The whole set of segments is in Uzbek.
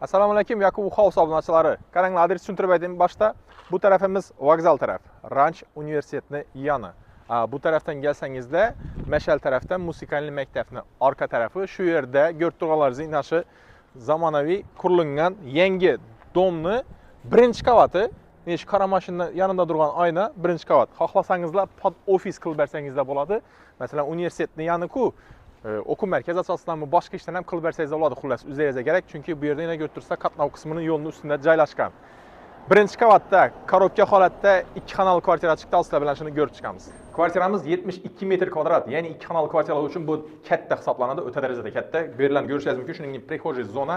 Assalomu alaykum, Yakub House obunaçıları. Qaranglar, adres tushuntirib aytaymi boshda. Bu tarafimiz vokzal taraf, Ranch universitetini yanı. Bu tarafdan gelsangizda, Mashal tarafdan musiqali maktabni orqa tarafi. Shu yerda ko'rib turganlaringiz nashi zamonaviy qurilgan yangi domni birinchi qavati. Nesh qora mashina yanında turgan oyna birinchi qavat. Xohlasangizlar pod ofis qilib bersangizlar bo'ladi. Masalan, universitetni yanı-ku o'quv markazi asosida boshqa ishdan ham qilib bersangizlar bo'ladi. Xullas, o'zingizga kerak, chunki bu yerda yana ko'rib tursa qatnov qismini yo'lning ustida joylashgan. Birinchi qavatda korobka holatda ikki xonali kvartira chiqdi, sizlar bilan shuni ko'rib chiqamiz. Kvartiramiz 72 metr kvadrat, ya'ni ikki xonali kvartiralar uchun bu katta hisoblanadi, o'ta darajada katta. Bu yerlarni ko'rishingiz mumkin, shuningdek prixojiy zona.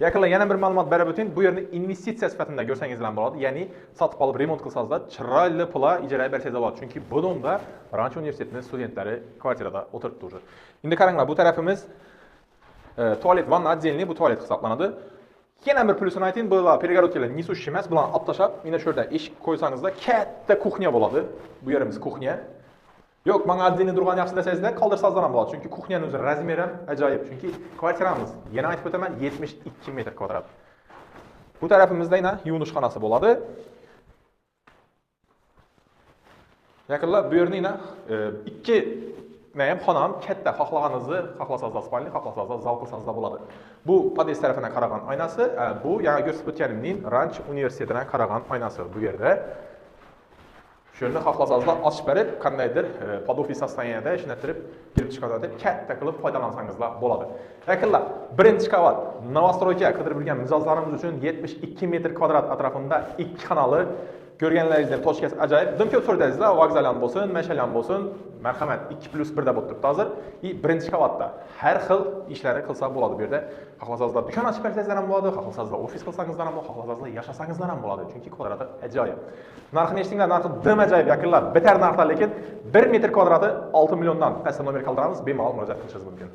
Yaqinda yana bir ma'lumot berib o'ting, bu yerni investitsiya sifatida ko'rsangiz ham bo'ladi, ya'ni sotib olib remont qilsangizlar, chiroyli pulga ijaraga bersangizlar bo'ladi, chunki bu domda Ranch universitetining studentlari kvartirada o'tiribdi o'zi. Endi qaranglar, bu tarafimiz tualet, vanna отдельный, bu tualet hisoblanadi. Yana bir plusini aytayım, bular перегородкалар несущий emas, bular atlashab, mana shu yerda eshik qo'ysangizlar, katta kuxnya bo'ladi. Bu yerimiz kuxnya. Yo'q, menga отдельный turgan yaxshi desangizlar, qoldirsangizlar ham bo'ladi, chunki kuxnyaning o'zi razmeri ham ajoyib. Chunki kvartiramiz, yana aytib o'taman, 72 metr kvadrat. Bu tarafimizda yana yuvinishxonasi bo'ladi. Yaqinlar bu yerning ikki nəyəm xonam katta, xohlasanızlar spalni, xohlasanızlar zal qilsangizlar bo'ladi. Bu podest tarafına qarag'an oynasi, bu yana ko'rsatib o'tganimning Ranch universitetidan qarag'an oynasi bu yerda. Shuni xohlasangizlar ochib berib, qandaydir pod ofis sostoyaniyada ishlattirib, kelib chiqadi deb katta qilib foydalansangizlar bo'ladi. Yaqinlar, birinchi qavat novostroyga qidirib yurgan mijozlarimiz uchun 72 metr kvadrat atrofida ikki xonali ko'rganlaringizdan toshkasi ajoyib. Dimka so'radingizlar, vokzal ham bo'lsin, mashal ham bo'lsin, marhamat 2+1 da bo'lib turibdi hozir. Birinchi qavatda har xil ishlarni qilsa bo'ladi bu yerda. Xohlasangizlar do'kon ochib bersangizlar ham bo'ladi, xohlasangizlar ofis qilsangizlar ham bo'ladi, xohlasangizlar yashasangizlar ham bo'ladi, chunki kvadrati ajoyib. Narxini eshitdinglar, narxi dim ajoyib yaqinlar. Betar narxlar, lekin 1 metr kvadrati 6 milliondan pastda nomer qoldiramiz, bemalol murojaat qilishingiz mumkin.